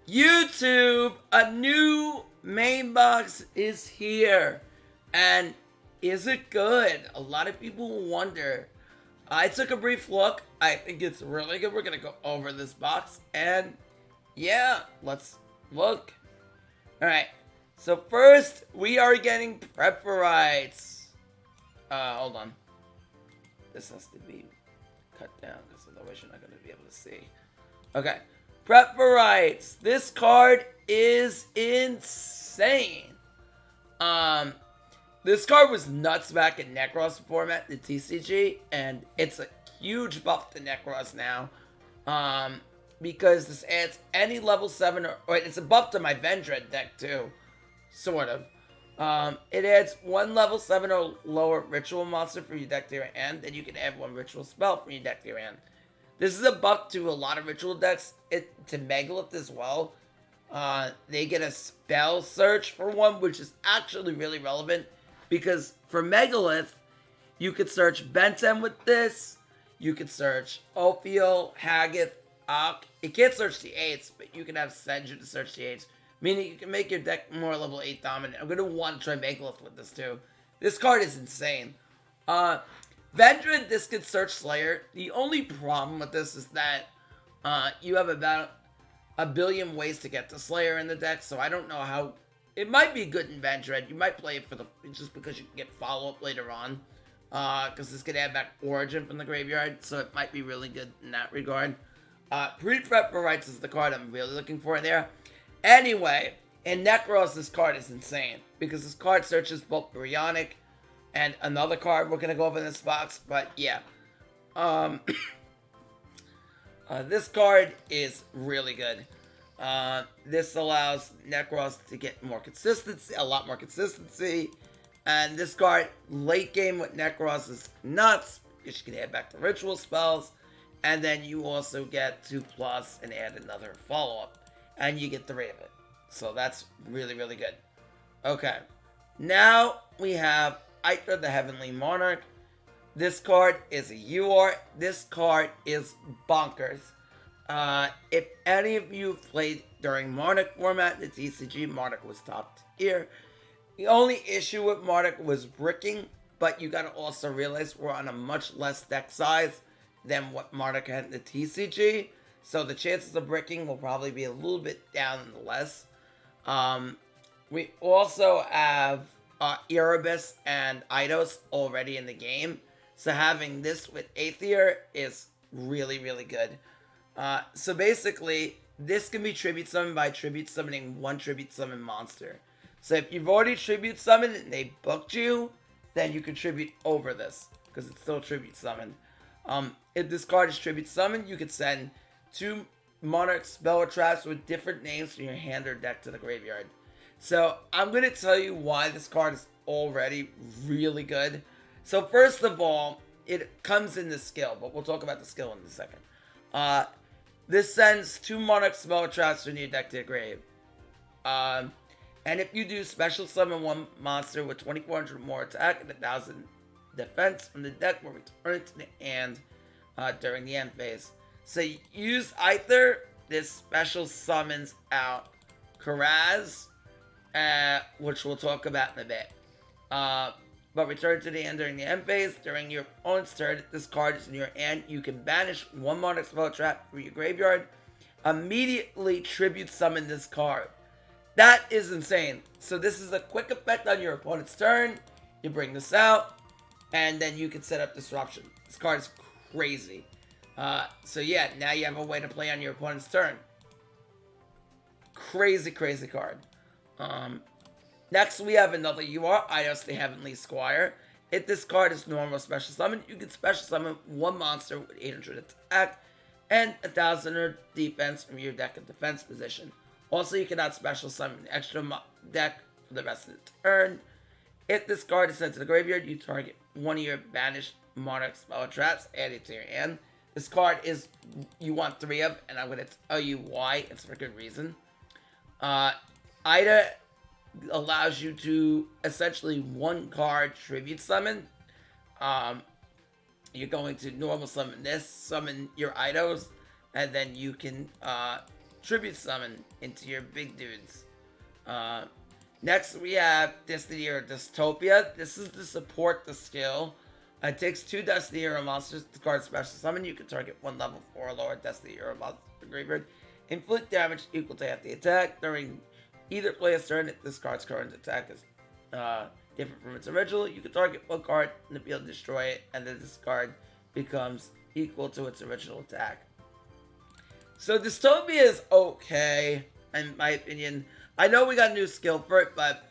YouTube, a new main box is here. And is it good? A lot of people wonder. I took a brief look. I think it's really good. We're going to go over this box. And yeah, let's look. Alright. So first, we are getting Preparites. Hold on. This has to be cut down because otherwise you're not going to be able to see. Okay. Preparites. This card is insane. This card was nuts back in Necroz format, the TCG, and it's a huge buff to Necroz now. Because this adds any level 7 or it's a buff to my Vendread deck too. Sort of. It adds one level 7 or lower ritual monster for your deck to your hand, then you can add one ritual spell from your deck to your hand. This is a buff to a lot of ritual decks, to Megalith as well. They get a spell search for one, which is actually really relevant, because for Megalith, you could search Benton with this, you could search Ophiel, Haggith, Ak. It can't search the 8s, but you can have Senju to search the 8s. Meaning you can make your deck more level 8 dominant. I'm going to want to try Megalith with this too. This card is insane. Vendread, this could search Slayer. The only problem with this is that you have about a billion ways to get to Slayer in the deck. So I don't know how... It might be good in Vendread. You might play it for just because you can get follow-up later on. Because this could add back Origin from the graveyard. So it might be really good in that regard. Preparites is the card I'm really looking for there. Anyway, in Necroz, this card is insane. Because this card searches both Baryonic and another card we're going to go over in this box. But yeah. This card is really good. This allows Necroz to get more consistency, a lot more consistency. And this card, late game with Necroz, is nuts. Because you can add back the ritual spells. And then you also get 2+ and add another follow-up. And you get 3 of it. So that's really, really good. Okay. Now we have Aether the Heavenly Monarch. This card is a UR. This card is bonkers. If any of you played during Monarch format, the TCG, Monarch was top tier. The only issue with Monarch was bricking. But you gotta also realize we're on a much less deck size than what Monarch had in the TCG. So the chances of bricking will probably be a little bit down nonetheless. We also have Erebus and Eidos already in the game. So having this with Aether is really, really good. So basically, this can be tribute summoned by tribute summoning one tribute summon monster. So if you've already tribute summoned and they booked you, then you can tribute over this. Because it's still tribute summoned. If this card is tribute summoned, you could send 2 Monarch spell or traps with different names from your hand or deck to the graveyard. So I'm going to tell you why this card is already really good. So first of all, it comes in the skill, but we'll talk about the skill in a second. This sends 2 Monarch spell or traps from your deck to the grave. And if you do special summon 1 monster with 2400 more attack and 1000 defense from the deck, will return it to the hand during the end phase. So you use Aether, this special summons out Karaz, which we'll talk about in a bit. But return to the hand during the end phase. During your opponent's turn, this card is in your hand. You can banish 1 Monarch spell trap from your graveyard. Immediately tribute summon this card. That is insane. So this is a quick effect on your opponent's turn. You bring this out, and then you can set up Disruption. This card is crazy. So yeah, now you have a way to play on your opponent's turn. Crazy, crazy card. Next we have another UR, Eidos the Heavenly Squire. If this card is normal special summon, you can special summon 1 monster with 800 attack and 1000 defense from your deck of defense position. Also, you cannot special summon an extra deck for the rest of the turn. If this card is sent to the graveyard, you target one of your banished Monarch spell traps added to your hand. This card is, you want 3 of, and I'm going to tell you why. It's for good reason. Ida allows you to essentially 1 card tribute summon. You're going to normal summon this, summon your Eidos, and then you can tribute summon into your big dudes. Next we have Destiny Hero Dystopia. This is to support the skill. It takes 2 Destiny Hero monsters to card special summon. You can target 1 level 4 or lower Destiny Hero monster graveyard. Inflict damage equal to half the attack. During either player's turn, if this card's current attack is different from its original, you can target 1 card in the field and destroy it, and then this card becomes equal to its original attack. So Dystopia is okay, in my opinion. I know we got a new skill for it, but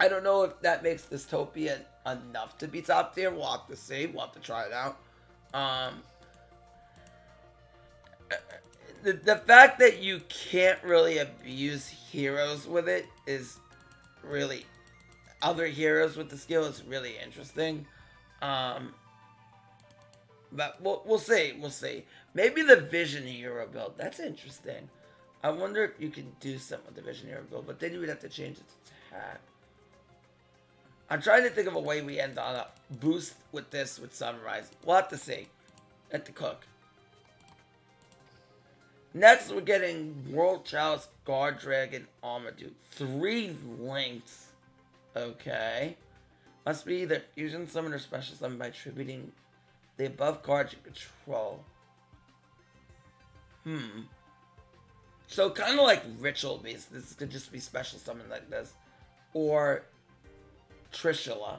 I don't know if that makes Dystopia enough to be top tier. We'll have to see. We'll have to try it out. The fact that you can't really abuse heroes with it is really... Other heroes with the skill is really interesting. But we'll see. We'll see. Maybe the Vision Hero build. That's interesting. I wonder if you can do something with the Vision Hero build, but then you would have to change its attack. I'm trying to think of a way we end on a boost with this with Sunrise. We'll have to see. At the cook. Next, we're getting World Chalice Guard Dragon Armor Dude. 3 links. Okay. Must be either fusion summon or special summon by attributing the above cards you control. So kind of like ritual based. This could just be special summon like this. Or Trishula.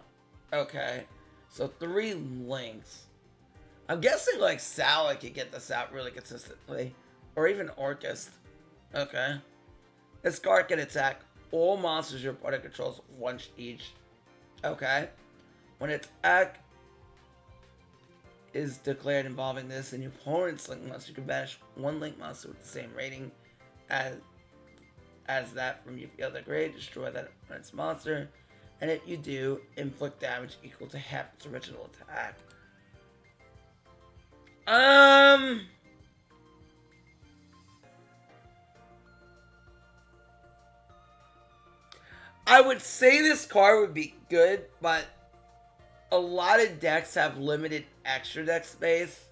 Okay. So 3 links. I'm guessing like Sala could get this out really consistently. Or even Orcust. Okay. This card can attack all monsters your opponent controls once each. Okay. When its attack is declared involving this and your opponent's link monster, you can banish 1 link monster with the same rating as that from your field of grade. Destroy that opponent's monster. And if you do, inflict damage equal to half its original attack. I would say this card would be good, but a lot of decks have limited extra deck space.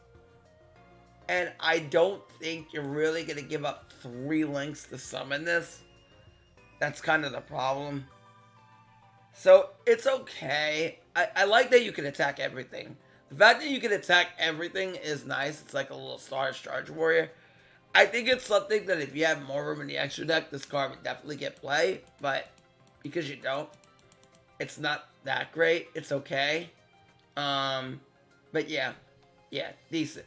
And I don't think you're really going to give up 3 links to summon this. That's kind of the problem. So, it's okay. I like that you can attack everything. The fact that you can attack everything is nice. It's like a little Stars Charge Warrior. I think it's something that if you have more room in the extra deck, this card would definitely get play. But because you don't, it's not that great. It's okay. But yeah. Yeah, decent.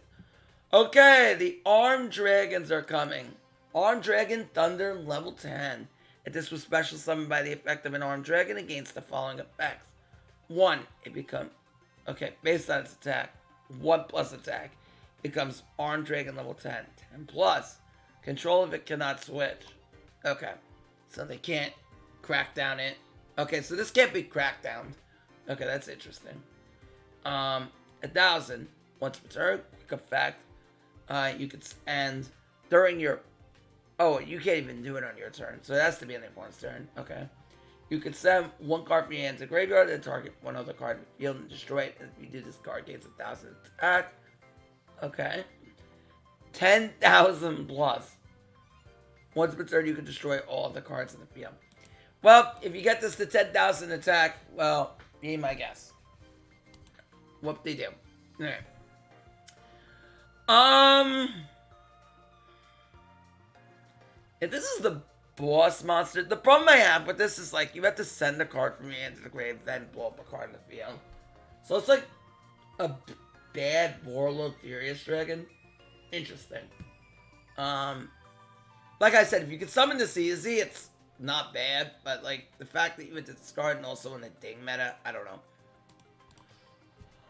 Okay, the Armed Dragons are coming. Armed Dragon Thunder level 10. If this was special summoned by the effect of an Armed Dragon against the following effects. 1, it becomes... Okay, based on its attack. 1 plus attack. Becomes Armed Dragon level 10. 10 plus. Control of it cannot switch. Okay. So they can't crack down it. Okay, so this can't be cracked down. Okay, that's interesting. 1,000. Once per turn, quick effect. You could end during your... Oh, you can't even do it on your turn. So it has to be on the opponent's turn. Okay. You can send 1 card from your hand to the graveyard and target 1 other card in the field and destroy it. If you do, this card gains 1,000 attack. Okay. 10,000 plus. Once per turn, you can destroy all the cards in the field. Well, if you get this to 10,000 attack, well, be my guess. What they do. Alright. If this is the boss monster, the problem I have with this is like you have to send a card from your hand to the grave, then blow up a card in the field. So it's like a bad Warlord Furious Dragon. Interesting. Like I said, if you can summon this easy, it's not bad. But like the fact that you went to discard and also in the ding meta, I don't know.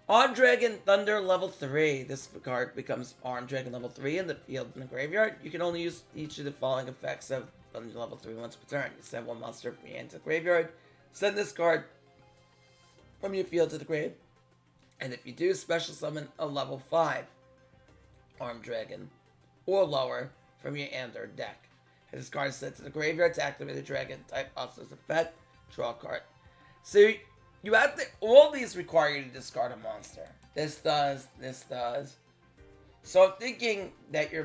Armed Dragon Thunder level 3. This card becomes Armed Dragon level 3 in the field in the graveyard. You can only use each of the following effects of Thunder level 3 once per turn. You send 1 monster from your hand to the graveyard. Send this card from your field to the grave. And if you do, special summon a level 5 Armed Dragon or lower from your hand or deck. If this card is sent to the graveyard to activate a dragon type officer's effect, draw a card. So you have to, all these require you to discard a monster. This does, this does. So I'm thinking that your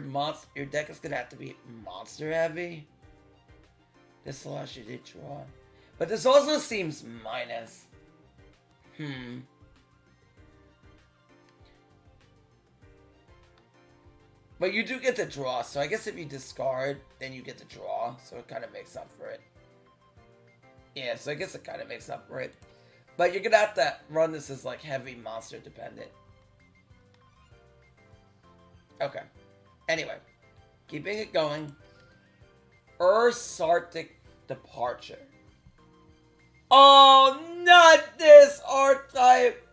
deck is gonna have to be monster heavy. This allows you to draw. But this also seems minus. But you do get to draw, so I guess if you discard, then you get to draw, so it kind of makes up for it. Yeah, so I guess it kind of makes up for it. But you're gonna have to run this as like heavy monster dependent. Okay. Anyway, keeping it going. Ursarctic Departure. Oh, not this archetype!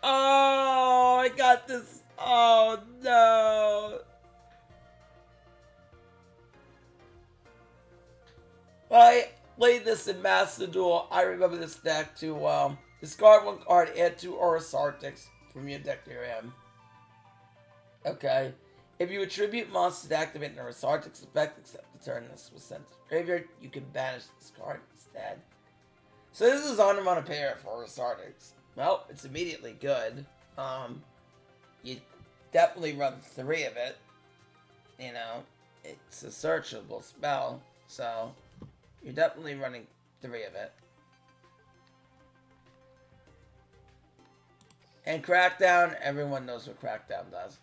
Oh, I got this. Oh, no. I played this in Master Duel. I remember this deck too well. Discard one card, add 2 Ursarctics from your deck to your hand. Okay. If you attribute monsters to activate an Ursarctic's effect, except the turn this was sent to the graveyard, you can banish this card instead. So this is onomatopoeia for Ursarctics. Well, it's immediately good. You definitely run 3 of it. You know, it's a searchable spell, so you're definitely running 3 of it. And Crackdown, everyone knows what Crackdown does.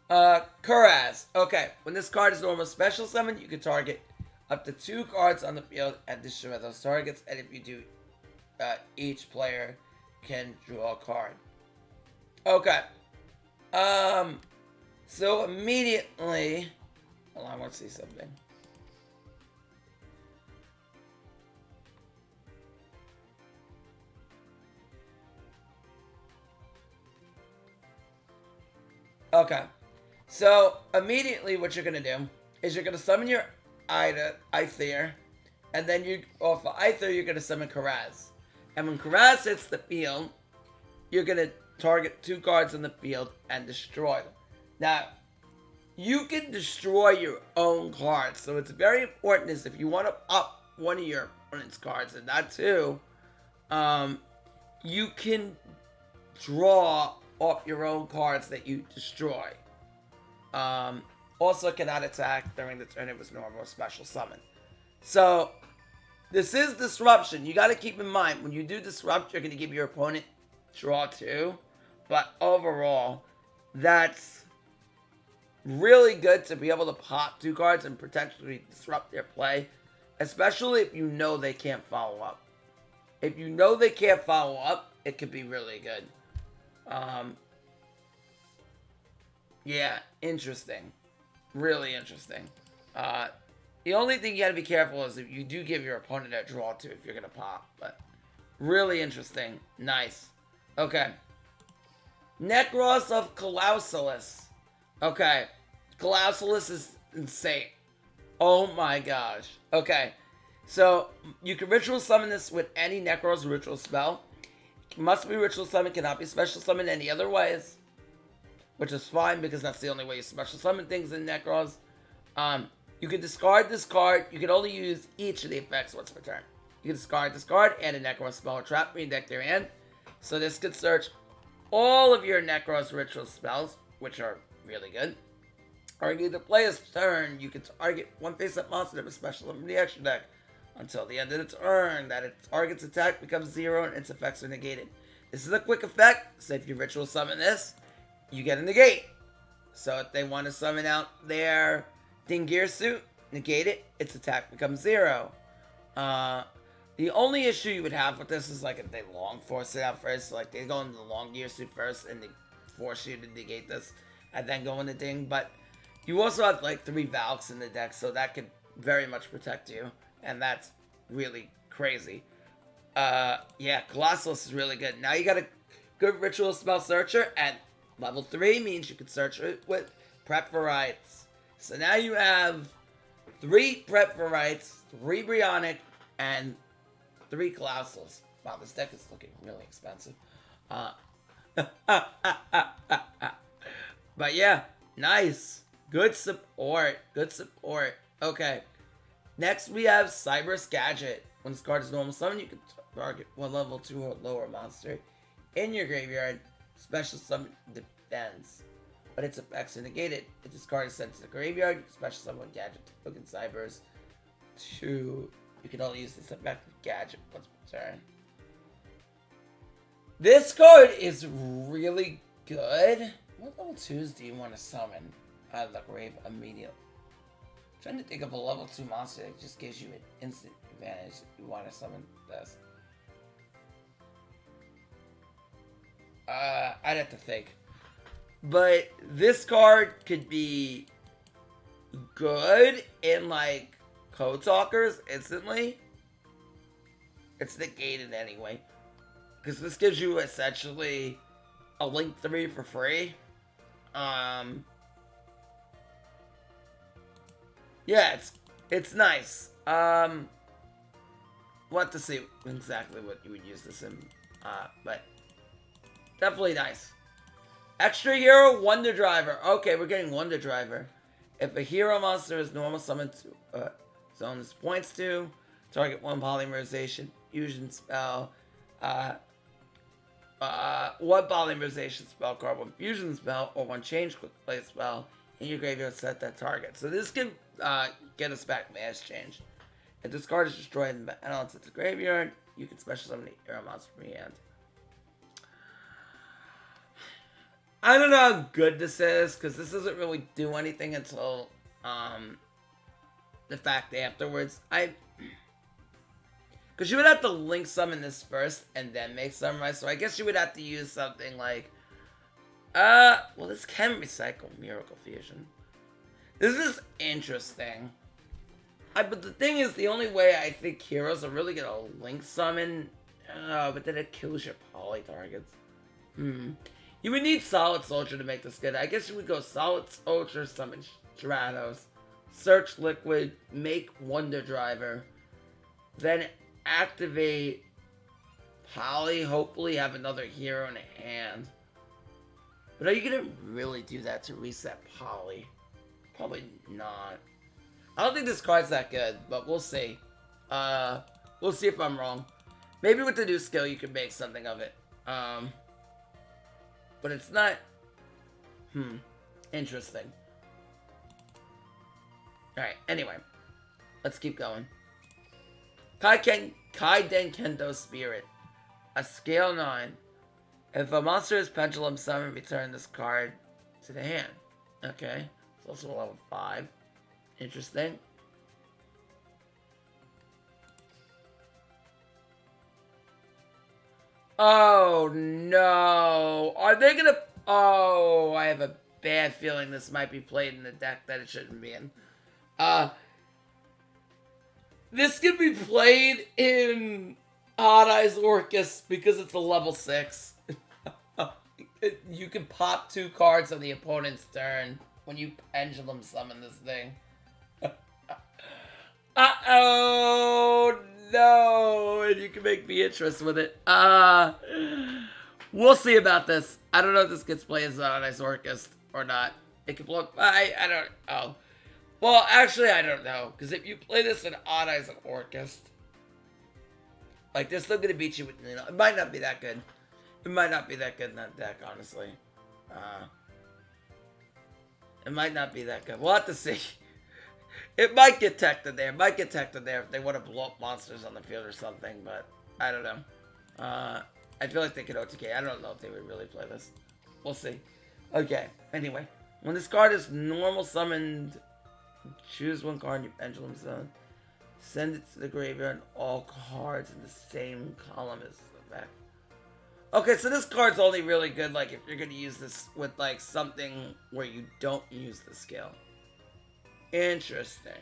Nekroz. Okay, when this card is normal special summon, you can target up to 2 cards on the field and destroy those targets. And if you do, each player can draw a card. Okay. So immediately, hold on, I want to see something. Okay. So immediately what you're going to do is you're going to summon your Aether, and then you, off of Aether, you're going to summon Nekroz. And when Nekroz hits the field, you're going to target 2 cards on the field and destroy them. Now, you can destroy your own cards, so it's very important is if you want to up one of your opponent's cards, and not 2, you can draw off your own cards that you destroy. Also cannot attack during the turn it was normal or special summon. So, this is disruption. You gotta keep in mind, when you do disrupt, you're gonna give your opponent draw 2. But overall, that's really good to be able to pop 2 cards and potentially disrupt their play. Especially if you know they can't follow up. If you know they can't follow up, it could be really good. Yeah, interesting. Really interesting. The only thing you gotta be careful is if you do give your opponent a draw 2 if you're gonna pop. But really interesting. Nice. Okay. Necroz of Colossalus. Okay. Colossalus is insane. Oh my gosh. Okay. So, you can ritual summon this with any Necroz ritual spell. It must be ritual summon, cannot be special summon any other ways. Which is fine, because that's the only way you special summon things in Necroz. You can discard this card. You can only use each of the effects once per turn. You can discard this card, and a Necroz spell or trap from your deck to your hand. So this could search all of your Necroz ritual spells, which are really good. Or either player's turn, you can target one face-up monster that was special summon from the extra deck until the end of its turn. That its target's attack becomes 0 and its effects are negated. This is a quick effect, so if you ritual summon this, you get a negate. So if they want to summon out their Dingir suit, negate it, its attack becomes 0. The only issue you would have with this is like if they long force it out first, so like they go into the long gear suit first and they force you to negate this and then go into Ding. But you also have like 3 Valks in the deck, so that could very much protect you, and that's really crazy. Yeah, Colossus is really good. Now you got a good ritual spell searcher, and level 3 means you can search it with Prep for Rites. So now you have 3 Prep for Rites, 3 Brionic, and 3 Colossus. Wow, this deck is looking really expensive. But yeah, nice. Good support. Good support. Okay. Next we have Cyberse Gadget. When this card is normal summon, you can target one level 2 or lower monster in your graveyard. Special summon defense. But its effects are negated. If this card is sent to the graveyard, you can special summon gadget to Duel Cyberse. 2. You can only use this effect with gadget once per turn. This card is really good. What level 2s do you want to summon out of the grave immediately? I'm trying to think of a level 2 monster that just gives you an instant advantage if you want to summon this. I'd have to think. But this card could be good in, like, Code Talkers instantly. It's negated anyway. Because this gives you essentially a Link 3 for free. Yeah, it's nice. We'll have to see exactly what you would use this in. But definitely nice. Extra hero, Wonder Driver. Okay, we're getting Wonder Driver. If a hero monster is normal summoned to zone this points to, target one polymerization fusion spell, one polymerization spell card, one fusion spell, or one change quick play spell in your graveyard set that target. So this can get us back mass change. If this card is destroyed and balanced at the graveyard, you can special summon the hero monster from your hand. I don't know how good this is, because this doesn't really do anything until the fact afterwards. Because you would have to link summon this first and then make summarize, so I guess you would have to use something like, well, this can recycle Miracle Fusion. This is interesting. But the thing is, the only way I think heroes are really gonna link summon, but then it kills your poly targets. You would need Solid Soldier to make this good. I guess you would go Solid Soldier, summon Stratos, search Liquid, make Wonder Driver, then activate Poly, hopefully have another hero in hand. But are you gonna really do that to reset Poly? Probably not. I don't think this card's that good, but we'll see. We'll see if I'm wrong. Maybe with the new skill you can make something of it. But it's not... Interesting. Alright, anyway. Let's keep going. Kaiden Kendo Spirit. A scale 9. If a monster is Pendulum summoned, return this card to the hand. Okay. It's also a level 5. Interesting. Oh, no. Are they gonna... Oh, I have a bad feeling this might be played in a deck that it shouldn't be in. This could be played in Odd Eyes Orcus because it's a level 6. You can pop 2 cards on the opponent's turn when you Pendulum summon this thing. Uh-oh, no, and you can make me interest with it. We'll see about this. I don't know if this gets played as Odd Eyes Orcus or not. It could blow. I don't know. Well, actually, I don't know, because if you play this in Odd Eyes Orcus, like, they're still going to beat you with, you know, it might not be that good. It might not be that good in that deck, honestly. It might not be that good. We'll have to see. It might get teched in there. It might get teched in there if they want to blow up monsters on the field or something, but I don't know. I feel like they could OTK. I don't know if they would really play this. We'll see. Okay, anyway. When this card is normal summoned, choose one card in your Pendulum zone. Send it to the graveyard and all cards in the same column as the back. Okay, so this card's only really good, like, if you're going to use this with, like, something where you don't use the skill. Interesting.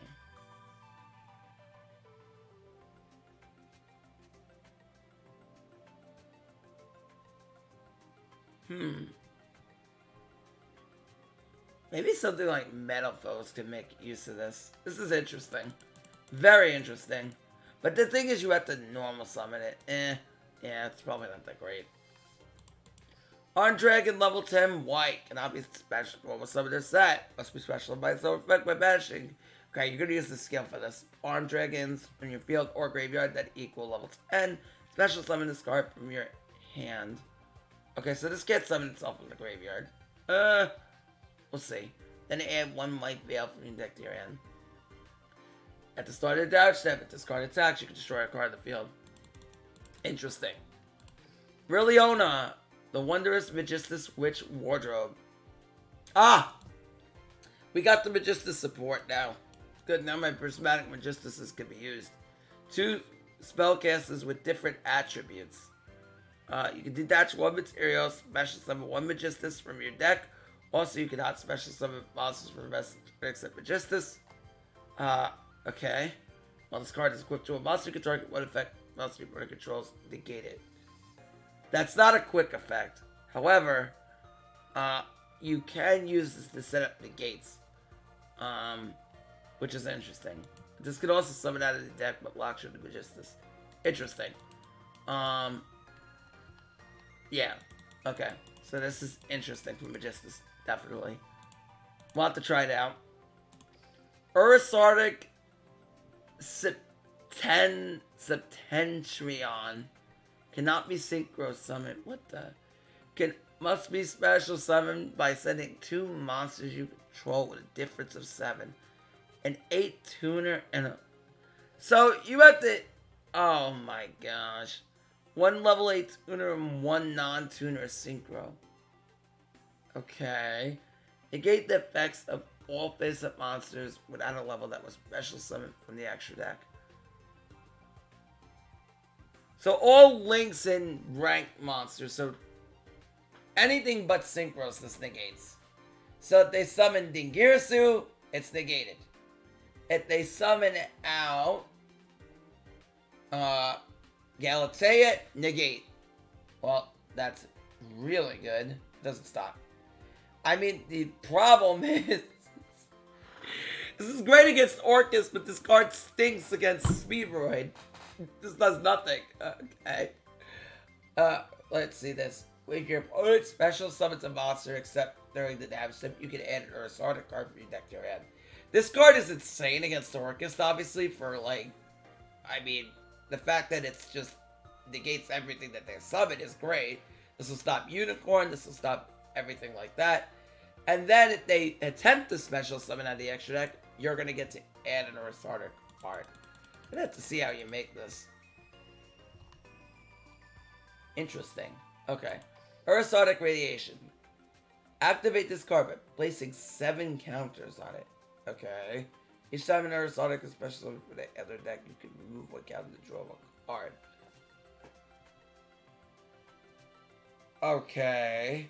Maybe something like Metal Foes could make use of this. This is interesting. Very interesting. But the thing is, you have to normal summon it. Yeah, it's probably not that great. On Dragon level 10 white cannot be special normal summon their set. Must be special by its own effect by banishing. Okay, you're gonna use the skill for this. Armed dragons in your field or graveyard that equal level 10. Special summon this card from your hand. Okay, so this can't summon itself from the graveyard. We'll see. Then add one Light Veil from your deck to your hand. At the start of the dodge step, if discard attacks, you can destroy a card on the field. Interesting. Brilliona, the Wondrous Magistus Witch Wardrobe. Ah! We got the Magistus support now. Good, now my prismatic Magistuses can be used. 2 spellcasters with different attributes. You can detach 1 material, special summon 1 Magistus from your deck. Also, you can not special summon monsters from the rest except Magistus. Okay. While this card is equipped to a monster, you can target what effect monster your opponent controls, negate it. That's not a quick effect. However, you can use this to set up negates. Which is interesting. This could also summon out of the deck, but blocks you with the Magistus. Interesting. Yeah. Okay. So this is interesting for Magistus. Definitely. We'll have to try it out. Ursarctic Septentrion cannot be synchro summoned. What the? Must be special summoned by sending 2 monsters you control with a difference of 7. An 8 tuner and a... So you have to... Oh my gosh. 1 level 8 tuner and 1 non-tuner synchro. Okay. Negate the effects of all face-up monsters without a level that was special summoned from the extra deck. So all links and ranked monsters. So anything but synchros this negates. So if they summon Dingirsu, it's negated. If they summon out Galatea, negate. Well, that's really good. Doesn't stop. I mean, the problem is... This is great against Orcus, but this card stinks against Speedroid. This does nothing. Okay. Let's see this. When your opponent special summons a monster except during the damage step, you can add an Ursarctic card from your deck to your hand. This card is insane against Orcus, obviously, for like... I mean, the fact that it's just negates everything that they summon is great. This will stop Unicorn, this will stop everything like that. And then if they attempt to special summon out of the extra deck, you're going to get to add an Ursarctic card. I'm going to have to see how you make this. Interesting. Okay. Ursarctic Radiation. Activate this card by placing 7 counters on it. Okay. Each time an Ursarctic is special summon for the other deck, you can remove 1 counter to draw 1 card. Okay.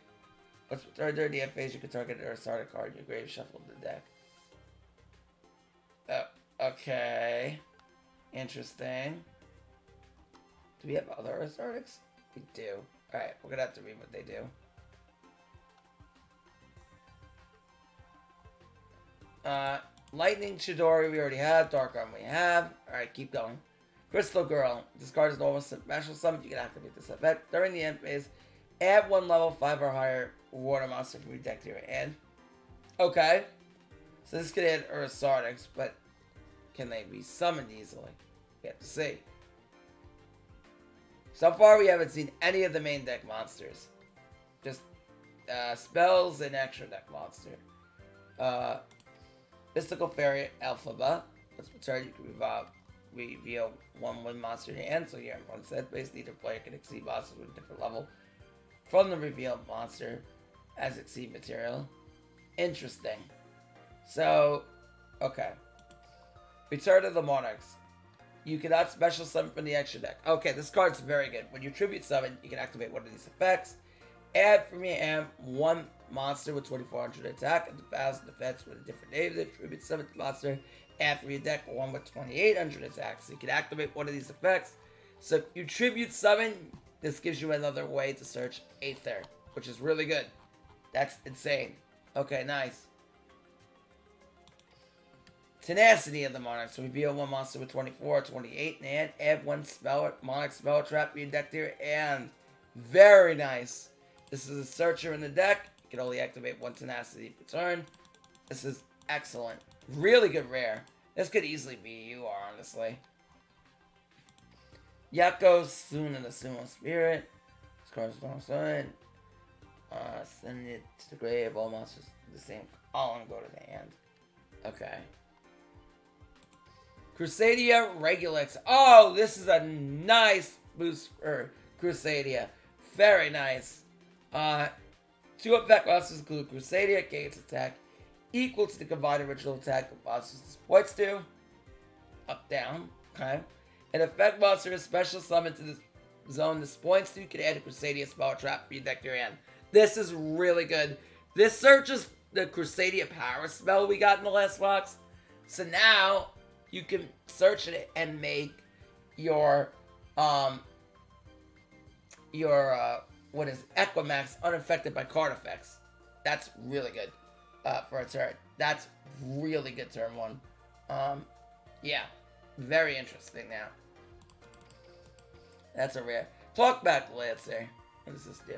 Let's return during the end phase, you can target an Ursarctic card in your grave, shuffle the deck. Okay. Interesting. Do we have other Ursarctics? We do. Alright, we're gonna have to read what they do. Lightning Chidori we already have. Dark Arm we have. Alright, keep going. Crystal Girl. This card is normal special summon. You can activate this effect. During the end phase, add 1 level 5 or higher water monster from your deck to your hand. Okay. So this could add Ursarctics, but can they be summoned easily? We have to see. So far, we haven't seen any of the main deck monsters. Just spells and extra deck monster. Mystical Fairy Alphaba. Let's return. You can reveal 1/1 monster in your hand. So here in one set base, neither player can exceed monsters with a different level from the revealed monster as exceed material. Interesting. So, okay. Return to the Monarchs. You cannot special summon from the extra deck. Okay, this card's very good. When you tribute summon, you can activate one of these effects. Add from your hand 1 monster with 2400 attack and 1000 defense with a different name. Then tribute summon the monster. Add from your deck 1 with 2800 attack. So you can activate one of these effects. So if you tribute summon, this gives you another way to search Aether, which is really good. That's insane. Okay, nice. Tenacity of the Monarchs. So reveal 1 monster with 24 or 28 and add 1 Monarch spell trap to your deck here. And very nice. This is a searcher in the deck. You can only activate 1 Tenacity per turn. This is excellent. Really good rare. This could easily be you are, honestly. Yakko, Soon in the Sumo Spirit. This card's not son. Send it to the grave. All monsters the same. All on go to the hand. Okay. Crusadia Regulix. Oh, this is a nice boost for Crusadia. Very nice. 2 effect monsters include Crusadia, gains attack equal to the combined original attack of monsters points to. Up, down. Okay. An effect monster is special summoned to the zone this points to. You can add a Crusadia spell trap for your deck to your hand. This is really good. This searches the Crusadia power spell we got in the last box. So now you can search it and make your what is Equimax unaffected by card effects. That's really good for a turn. That's really good turn 1. Yeah, very interesting now. That's a rare. Talkback Lancer. What does this do?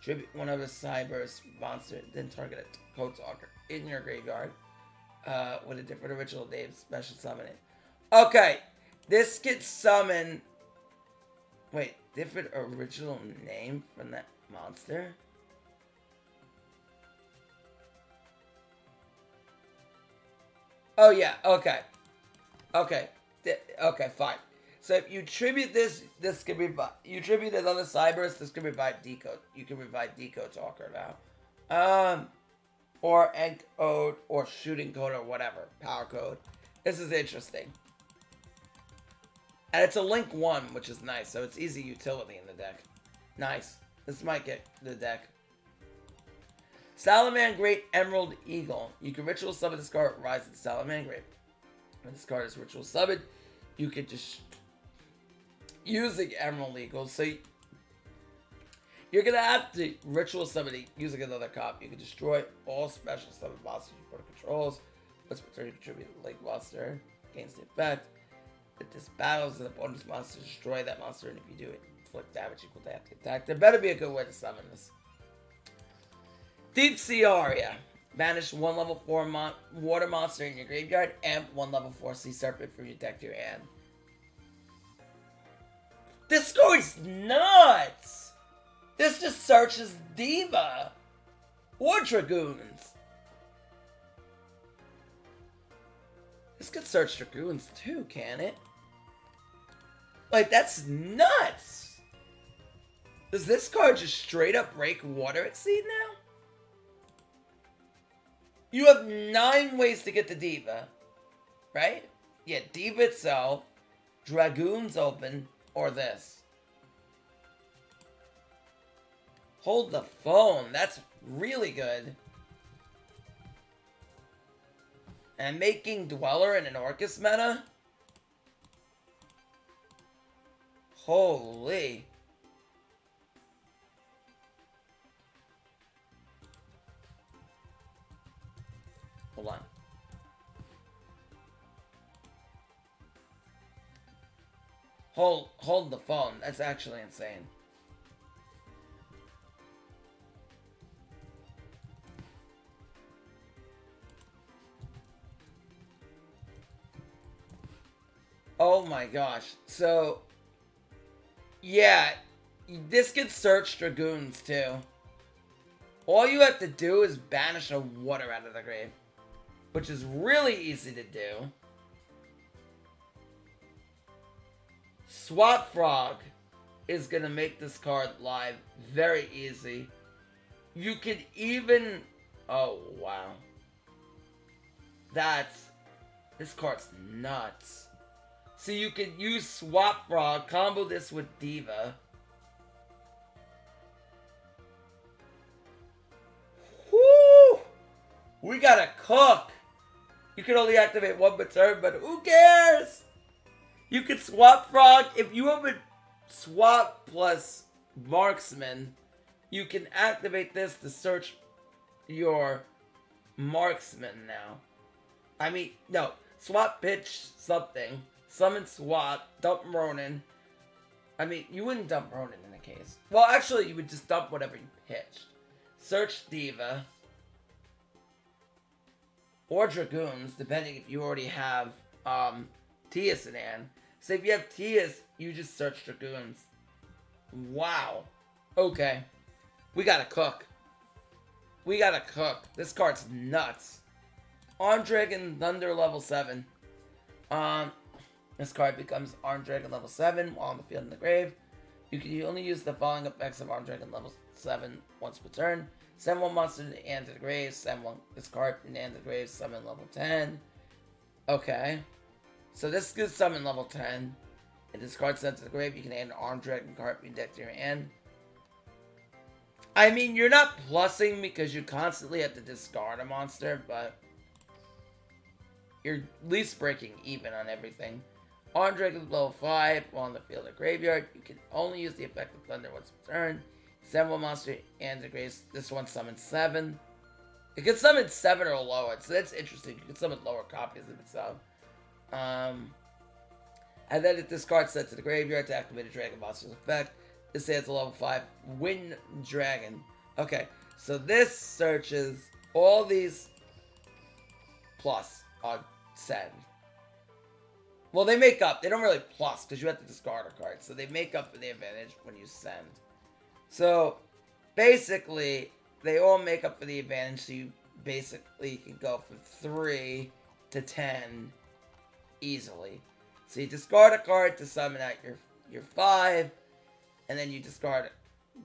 Tribute one of a Cyberse monster, then target a Code Talker in your graveyard with a different original name, special summon it. Okay, this gets summoned. Wait, different original name from that monster? Oh yeah, okay. Okay, okay, fine. So if you tribute this, this can be you tribute another Cyberse, this can revive Decode. You can revive Decode Talker now. Or Egg Code, or Shooting Code, or whatever. Power Code. This is interesting. And it's a Link 1, which is nice, so it's easy utility in the deck. Nice. This might get the deck. Salamangreat Emerald Eagle. You can ritual summon this card, Rise of the Salamangreat. When this card is ritual summoned, you can just using Emerald Eagle, so you're gonna have to ritual summon it using another cop. You can destroy all special summon monsters your opponent controls. Let's return to contribute a Link monster. Gains the effect. If this battles an opponent's monster, destroy that monster, and if you do it, inflict damage equal to half the attack. There better be a good way to summon this. Deep Sea Aria. Banish 1 level 4 water monster in your graveyard and 1 level 4 sea serpent from your deck to your hand. This card's nuts! This just searches Diva or Dragoons. This could search Dragoons too, can it? Like, that's nuts! Does this card just straight up break Water Exceed now? You have 9 ways to get the Diva, right? Yeah, Diva itself, Dragoons open, or this. Hold the phone. That's really good. And making Dweller in an Orcus meta? Holy. Hold on. Hold the phone. That's actually insane. Oh my gosh. So, yeah, this can search Dragoons too. All you have to do is banish a water out of the grave, which is really easy to do. Swap Frog is going to make this card live very easy. You could even... Oh, wow. This card's nuts. So you could use Swap Frog, combo this with Diva. Whoo! We gotta cook! You can only activate 1 per turn, but who cares? You can Swap Frog. If you have a Swap plus Marksman, you can activate this to search your Marksman now. I mean, no. Swap Pitch something. Summon Swap. Dump Ronin. I mean, you wouldn't dump Ronin in a case. Well, actually, you would just dump whatever you pitched. Search Diva. Or Dragoons, depending if you already have Tias in hand. So if you have Tias, you just search Dragoons. Wow. Okay. We gotta cook. we gotta cook. This card's nuts. Armed Dragon Thunder level 7. This card becomes Armed Dragon level 7 while on the field in the grave. You can only use the following effects of Armed Dragon level 7 once per turn. Send one monster to the hand of the grave. Send one this card from the hand of the grave. Summon level 10. Okay. So this gives summon level 10. If this card sent to the grave, you can add an Armed Dragon card from your deck to your hand. I mean, you're not plussing because you constantly have to discard a monster, but you're at least breaking even on everything. Armed Dragon level 5, while on the field or graveyard, you can only use the effect of Thunder once per turn. Send one monster and the grace. This one summons 7. It can summon 7 or lower, so that's interesting. You can summon lower copies of itself. And then if this card sent to the graveyard to activate a dragon monster's effect, this adds a level 5 Wind Dragon. Okay, so this searches all these plus on send. Well, they make up. They don't really plus because you have to discard a card. So they make up for the advantage when you send. So basically, they all make up for the advantage. So you basically can go from 3 to 10 easily. So you discard a card to summon out your 5. And then you discard it.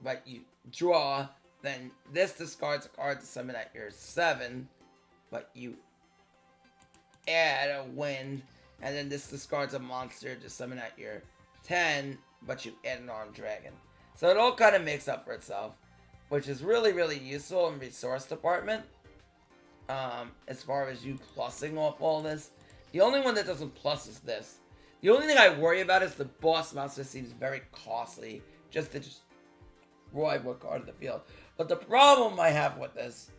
But you draw. Then this discards a card to summon out your 7. But you add a wind. And then this discards a monster to summon out your 10, but you add an Armed Dragon. So it all kind of makes up for itself, which is really, really useful in resource department. As far as you plussing off all this. The only one that doesn't plus is this. The only thing I worry about is the boss monster seems very costly just to destroy one card in the field. But the problem I have with this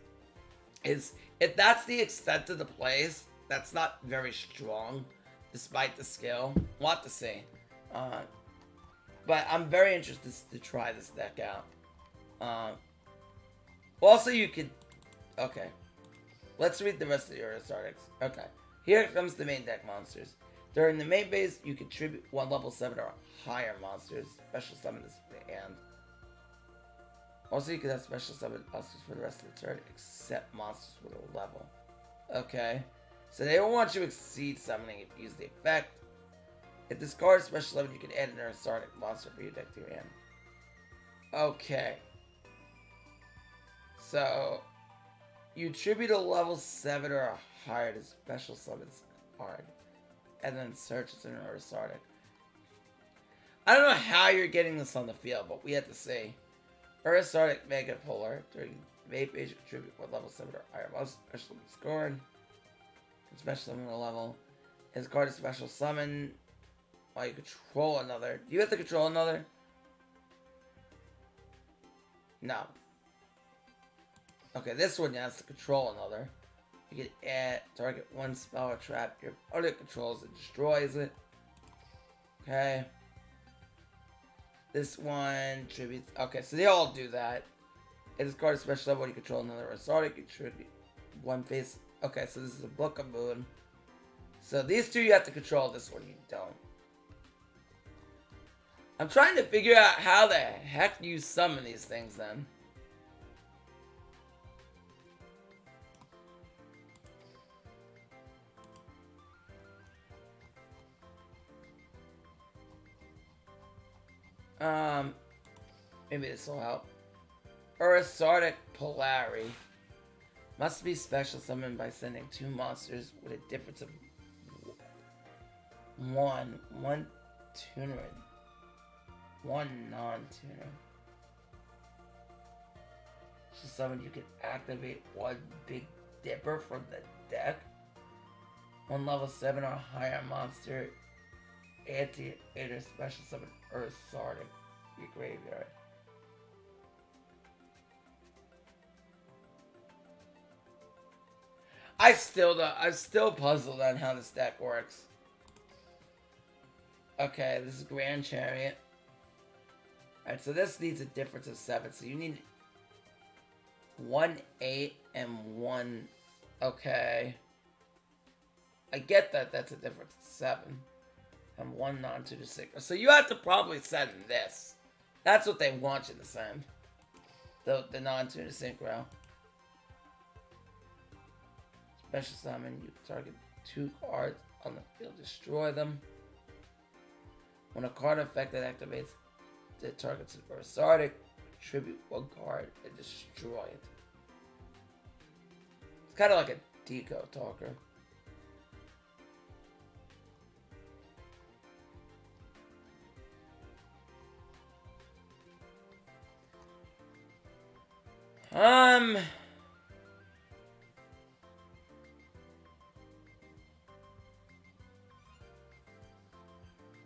is if that's the extent of the plays, that's not very strong. Despite the skill. We'll have to see. But I'm very interested to try this deck out. Also, you could... Okay. Let's read the rest of the Ursarctics. Okay. Here comes the main deck monsters. During the main phase, you contribute 1 level 7 or higher monsters. Special summon this to the hand. Also, you can have special summon monsters for the rest of the turn, except monsters with a level. Okay. So they don't want you to exceed summoning if you use the effect. If this card is special summon, you can add an Ursarctic monster for your deck to your hand. Okay. So you attribute a level 7 or higher to special summon this card. And then search as an Ursarctic. I don't know how you're getting this on the field, but we have to see. Ursarctic Mega Polar. During the main phase, you contribute 1 level 7 or higher monster special summon scored. Special summon a level. His card is special summon while you control another. Do you have to control another? No. Okay, this one has to control another. You can add target 1 spell or trap your opponent controls and destroys it. Okay. This one tributes. Okay, so they all do that. If this card is special summon while you control another Ursarctic, you tribute 1 face. Okay, so this is a Book of Moon. So these two you have to control, this one you don't. I'm trying to figure out how the heck you summon these things then. Maybe this will help. Ursarctic Polari. Must be special summoned by sending 2 monsters with a difference of 1 tuner, 1 non-tuner. So summon you can activate 1 Big Dipper from the deck. 1 level 7 or higher monster. Anti-Ader special summon Ursarctic your graveyard. I'm still puzzled on how this deck works. Okay, this is Grand Chariot. Alright, so this needs a difference of 7. So you need 1, 8, and 1. Okay. I get that that's a difference of 7. And 1 non-tutor synchro. So you have to probably send this. That's what they want you to send. The non-tutor synchro. Special summon, you target 2 cards on the field, destroy them. When a card affected activates, it targets Ursarctic, contribute 1 card and destroy it. It's kind of like a deco talker.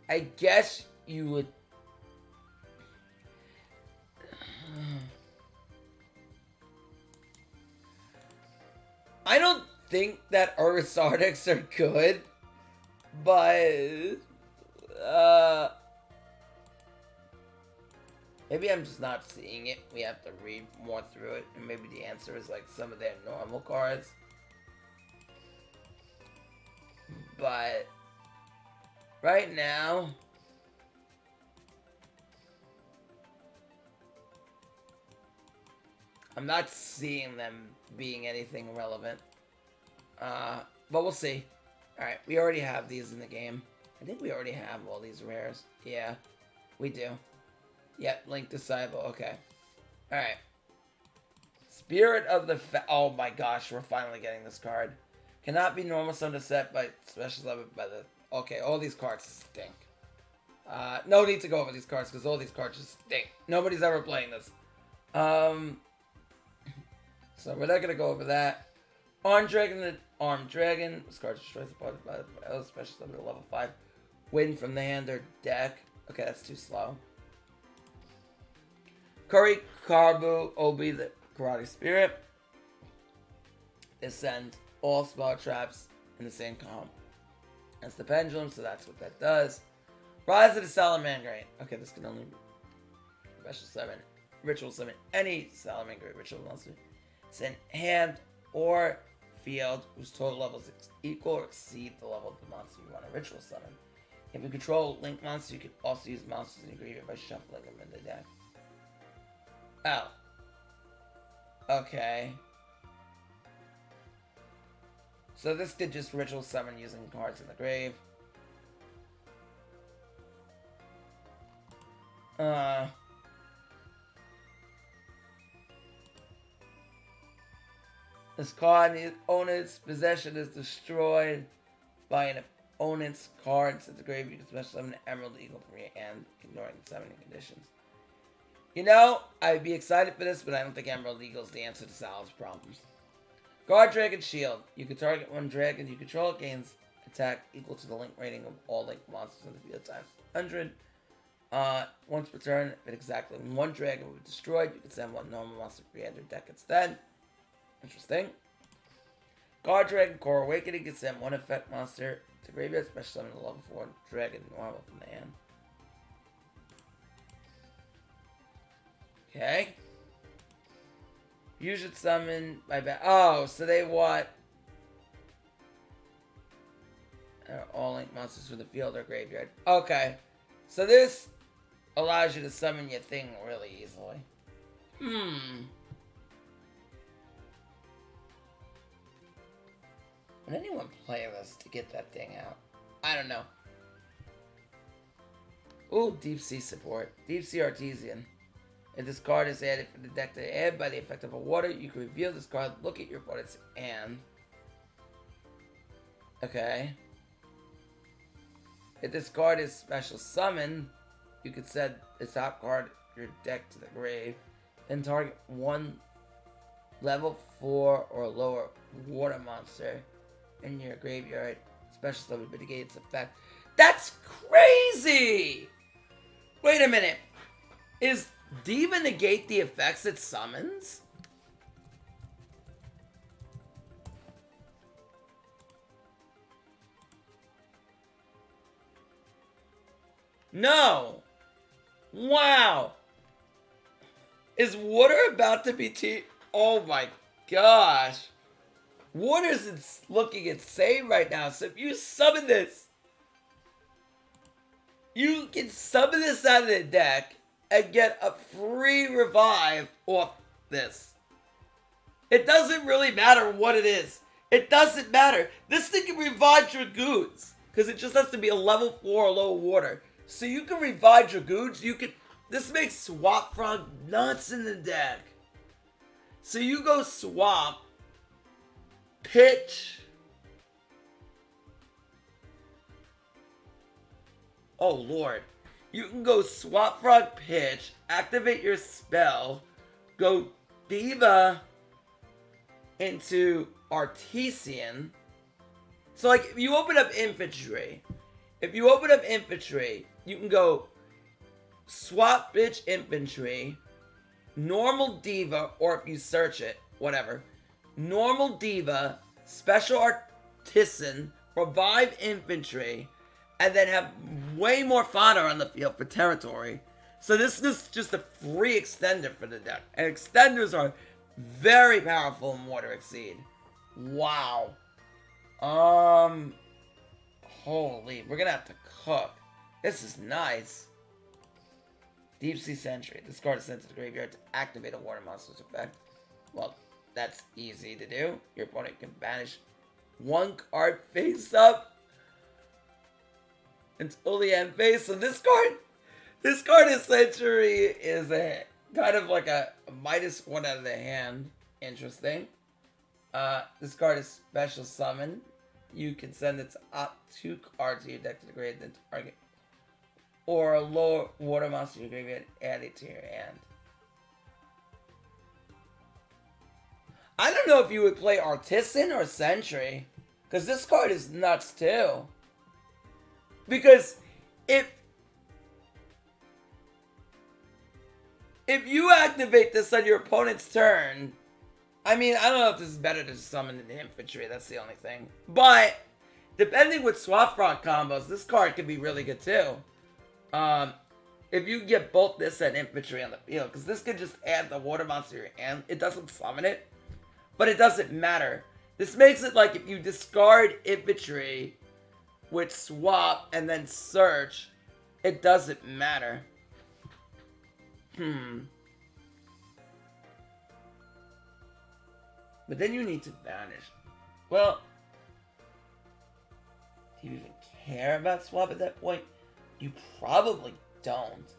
I guess you would. I don't think that Ursarctics are good, but maybe I'm just not seeing it. We have to read more through it, and maybe the answer is like some of their normal cards. But right now, I'm not seeing them being anything relevant. But we'll see. Alright, we already have these in the game. I think we already have all these rares. Yeah, we do. Yep, Link Disciple. Okay. Alright. Spirit of the oh my gosh, we're finally getting this card. Cannot be normal summoned set by special summon by the... Okay, all these cards stink. No need to go over these cards, because all these cards just stink. Nobody's ever playing this. So we're not going to go over that. Armed Dragon. This card destroys the part by the special summon at level 5. Win from the hand or deck. Okay, that's too slow. Curry Carbu Obi, the Karate Spirit. They send all spell traps in the same column as the Pendulum, so that's what that does. Rise of the Salamangreat. Okay, this can only special summon, ritual summon any Salamangreat ritual monster. Send hand or field whose total levels equal or exceed the level of the monster you want to ritual summon. If you control Link monsters, you can also use monsters in your graveyard by shuffling them in the deck. Oh. Okay. So this did just ritual summon using cards in the grave. This card in the opponent's possession is destroyed by an opponent's cards at the grave. You can special summon an Emerald Eagle from your hand, ignoring the summoning conditions. You know, I'd be excited for this, but I don't think Emerald Eagle is the answer to Sal's problems. Guard Dragon Shield. You can target 1 dragon you control. It gains attack equal to the Link rating of all Link monsters in the field times 100. Once per turn, if exactly 1 dragon will be destroyed, you can send 1 normal monster from your hand or deck instead. Interesting. Guard Dragon Core Awakening can send 1 effect monster to graveyard, special summon a level 4 dragon normal from the hand. Okay. You should summon my oh, so they want all Link monsters from the field or graveyard. Okay. So this allows you to summon your thing really easily. Would anyone play this to get that thing out? I don't know. Ooh, Deep Sea support. Deep Sea Artesian. If this card is added from the deck to add by the effect of a water, you can reveal this card, look at your opponent's hand. Okay. If this card is special summon, you can send the top card of your deck to the grave, then target 1 level 4 or lower water monster in your graveyard. Special summon mitigate its effect. That's crazy! Wait a minute. Is Diva negate the effects it summons? No! Wow! Is water about to be oh my gosh! Water's looking insane right now, so if you summon this, you can summon this out of the deck and get a free revive off this. It doesn't really matter what it is. It doesn't matter. This thing can revive Dragoons. Because it just has to be a level 4 or low water. So you can revive Dragoons. You can... This makes Swap Frog nuts in the deck. So you go Swap. Pitch. Oh, Lord. You can go Swap Frog, pitch. Activate your spell. Go Diva into Artesian. So, like, if you open up Infantry, you can go Swap Bitch Infantry, Normal Diva, or if you search it, whatever. Normal Diva, Special Artisan, Revive Infantry, and then have way more fodder on the field for territory. So this is just a free extender for the deck. And extenders are very powerful in Water Exceed. Wow. Holy, we're gonna have to cook. This is nice. Deep Sea Sentry. This card is sent to the graveyard to activate a water monster's effect. Well, that's easy to do. Your opponent can banish one card face up until the end phase. So this card in Century is a kind of like a -1 out of the hand. Interesting. This card is special summon. You can send its up 2 cards to your deck to the grave, then target or a lower water monster you graveyard, add it to your hand. I don't know if you would play Artisan or Sentry, because this card is nuts too. Because if you activate this on your opponent's turn, I mean, I don't know if this is better to summon an infantry, that's the only thing. But, depending with Swap Frog combos, this card could be really good too. If you get both this and infantry on the field, because this could just add the water monster to your hand. It doesn't summon it, but it doesn't matter. This makes it like if you discard infantry with swap and then search, it doesn't matter. But then you need to banish. Well, do you even care about swap at that point? You probably don't.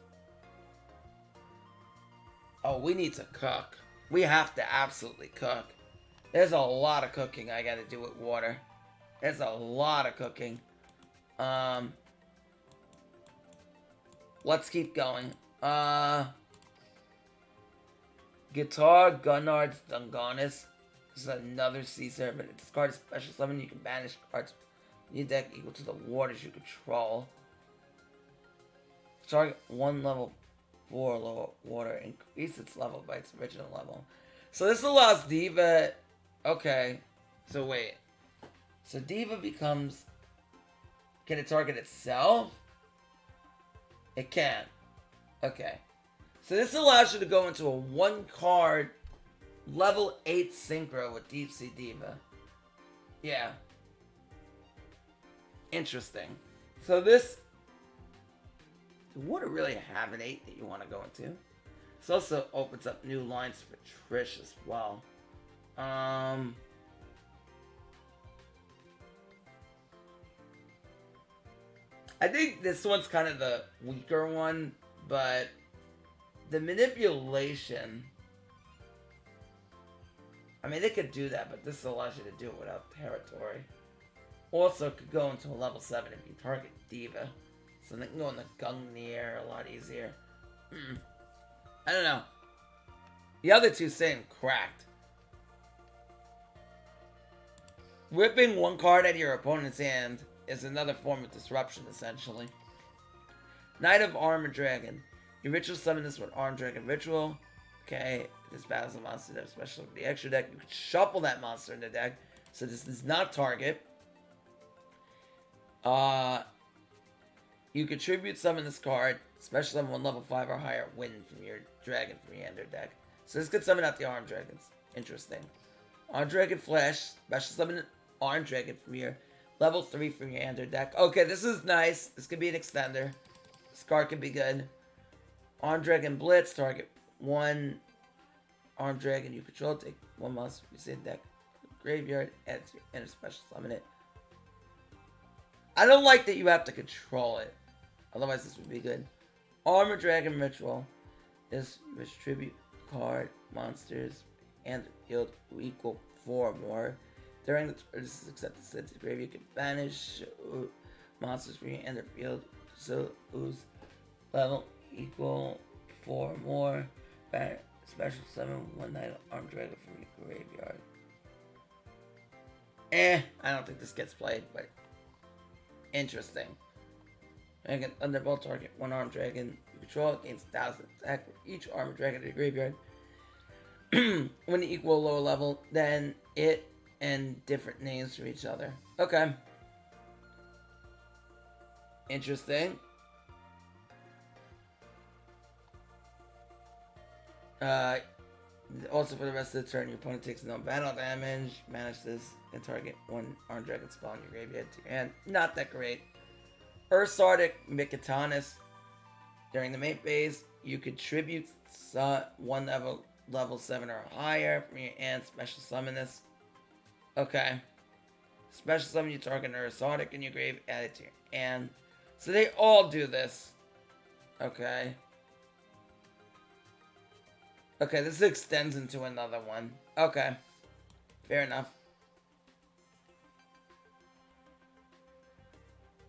Oh, we need to cook. We have to absolutely cook. There's a lot of cooking I gotta do with water. There's a lot of cooking. Let's keep going. Guitar, Gunnard, Dunganis. This is another sea serpent. It discards special summon. You can banish cards in your deck equal to the waters you control. Target 1 level 4 lower water. Increase its level by its original level. So this allows Diva... Okay. So wait. So Diva becomes... Can it target itself? It can. Okay. So this allows you to go into a 1-card level 8 synchro with Deep Sea Diva. Yeah. Interesting. So this... Would it really have an 8 that you want to go into? This also opens up new lines for Trish as well. I think this one's kind of the weaker one, but the manipulation... I mean, they could do that, but this allows you to do it without territory. Also, could go into a level 7 if you target Diva. So they can go in the Gungnir a lot easier. I don't know. The other two seem cracked. Whipping 1 card out of your opponent's hand is another form of disruption, essentially. Knight of Armor Dragon. You ritual summon this with Armor Dragon Ritual. Okay, this battles a monster that is special for the extra deck. You can shuffle that monster in the deck, so this does not target. You contribute summon this card, special summon 1 level 5 or higher, win from your dragon from your hand or deck. So this could summon out the Armed Dragons. Interesting. Armed Dragon Flash, special summon Armed Dragon from your level 3 from your hand or deck. Okay, this is nice. This could be an extender. This card could be good. Armed Dragon Blitz, target 1 Armed Dragon you control, take 1 monster from your same deck. graveyard, add it to your inner special summon it. I don't like that you have to control it. Otherwise this would be good. Armor Dragon Ritual. This tribute card monsters and field who equal 4 or more. During the turn, this is accepted sent to the grave. You can banish monsters from your end of field. So whose level equal 4 or more. Special summon 1 night armed dragon from your graveyard. I don't think this gets played, but interesting. Dragon Thunderbolt, target 1 armed dragon you control gains 1,000 attack for each armored dragon in your graveyard. When they equal a lower level, then it and different names for each other. Okay. Interesting. Also for the rest of the turn, your opponent takes no battle damage. Manage this and target 1 armed dragon spell in your graveyard to your hand. Not that great. Ursarctic Mykotanus. During the main phase, you contribute 1 level 7 or higher from your hand. Special summon this. Okay. Special summon you target an Ursarctic in your grave, add it to your hand. So they all do this. Okay. Okay, this extends into another one. Okay. Fair enough.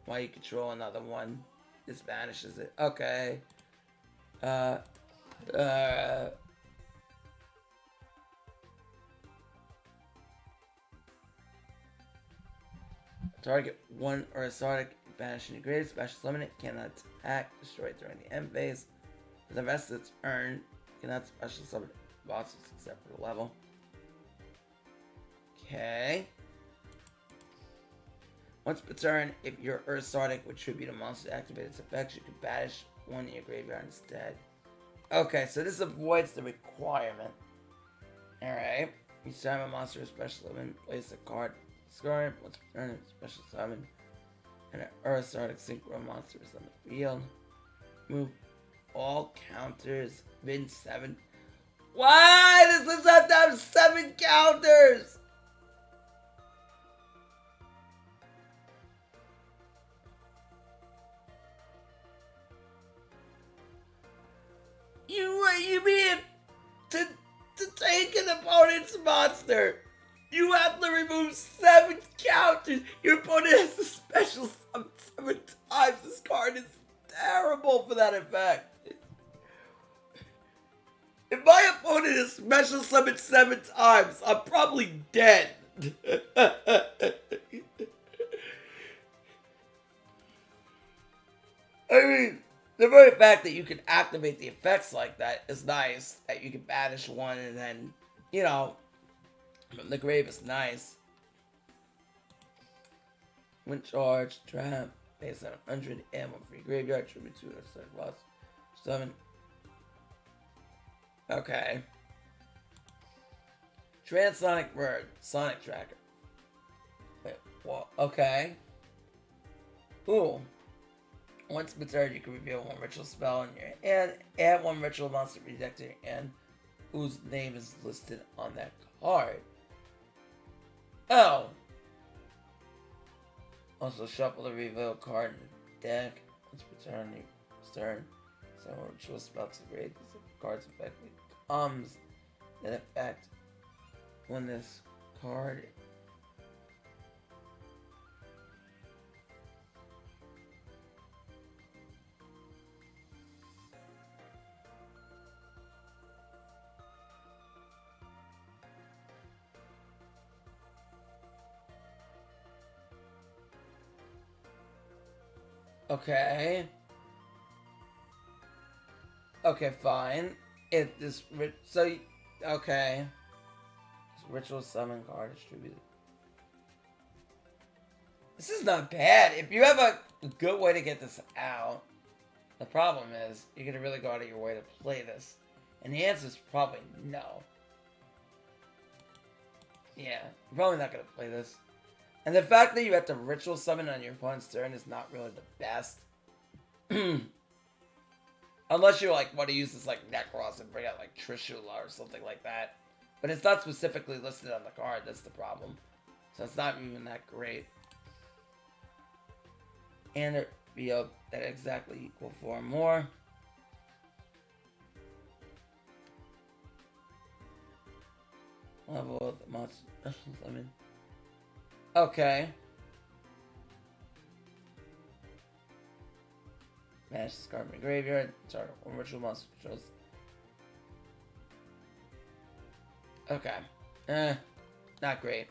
While you control another one, this banishes it. Okay. Target 1 Ursarctic, banish in your grave, special summon it, cannot attack, destroy it during the end phase. For the rest of its turn, cannot special summon bosses except for the level. Okay. Once per turn, if your Ursarctic would tribute a monster to activate its effects, you can banish 1 in your graveyard instead. Okay, so this avoids the requirement. Alright. Each time a monster is special summon, place a card discard. Once per turn, special summon. And an Ursarctic synchro monster is on the field. Move all counters within 7. Why does this have to have 7 counters? You mean to take an opponent's monster, you have to remove 7 counters. Your opponent has a special summon 7 times. This card is terrible for that effect. If my opponent is special summoned 7 times, I'm probably dead. I mean, the very fact that you can activate the effects like that is nice. That you can banish 1 and then, you know, from the grave is nice. When charged, trap, based on 100 ammo for your graveyard, tribute to a certain boss. 7. Okay. Transonic Bird, Sonic Tracker. Wait, what? Okay. Ooh. Once per turn, you can reveal 1 ritual spell in your hand, add 1 ritual monster from your deck to your hand, whose name is listed on that card. Oh! Also, shuffle the reveal card in the deck. Once per turn, you turn. So, a ritual spell to grade. This card's effect becomes an effect when this card. Okay. Okay, fine. It this so okay. This ritual summon card distributed. This is not bad. If you have a good way to get this out, the problem is you're gonna really go out of your way to play this, and the answer is probably no. Yeah, you're probably not gonna play this. And the fact that you have to ritual summon on your opponent's turn is not really the best. Unless you like want to use this like Necroz and bring out like Trishula or something like that. But it's not specifically listed on the card, that's the problem. So it's not even that great. And there be that exactly equal 4 more. Level of the monster. I mean, okay. Magistus card in graveyard. Sorry, ritual monster controls. Okay. Not great.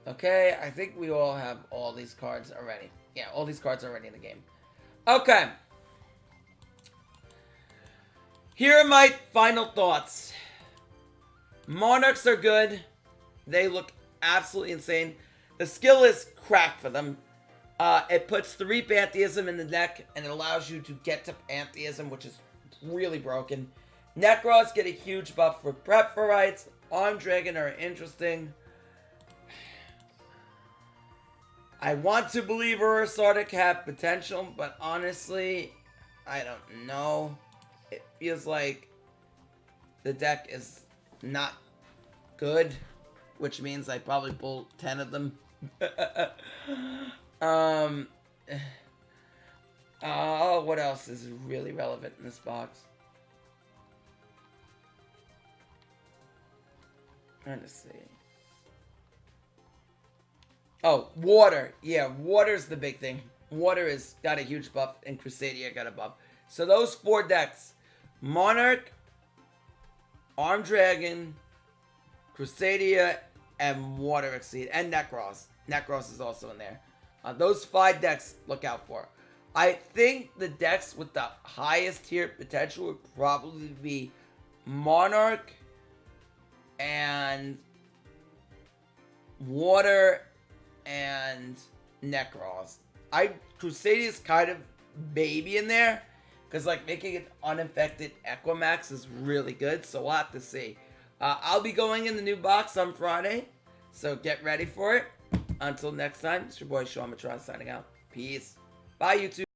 Okay, I think we all have all these cards already. Yeah, all these cards are already in the game. Okay. Here are my final thoughts. Monarchs are good. They look absolutely insane. The skill is cracked for them. It puts 3 Pantheism in the deck, and it allows you to get to Pantheism, which is really broken. Nekroz get a huge buff for Prep for Rights. Armed Dragon are interesting. I want to believe Ursarctic have potential, but honestly, I don't know. It feels like the deck is not good, which means I probably pull 10 of them. What else is really relevant in this box? Trying to see. Oh, water. Yeah, water's the big thing. Water has got a huge buff, and Crusadia got a buff. So those 4 decks, Monarch, Armed Dragon, Crusadia, and Water Exceed, and Necroz. Necroz is also in there. Those 5 decks, look out for. I think the decks with the highest tier potential would probably be Monarch and Water and Necroz. Crusadia's kind of maybe in there, because like making it unaffected Equimax is really good, so we'll have to see. I'll be going in the new box on Friday, so get ready for it. Until next time, it's your boy Sean Matrai signing out. Peace. Bye, YouTube.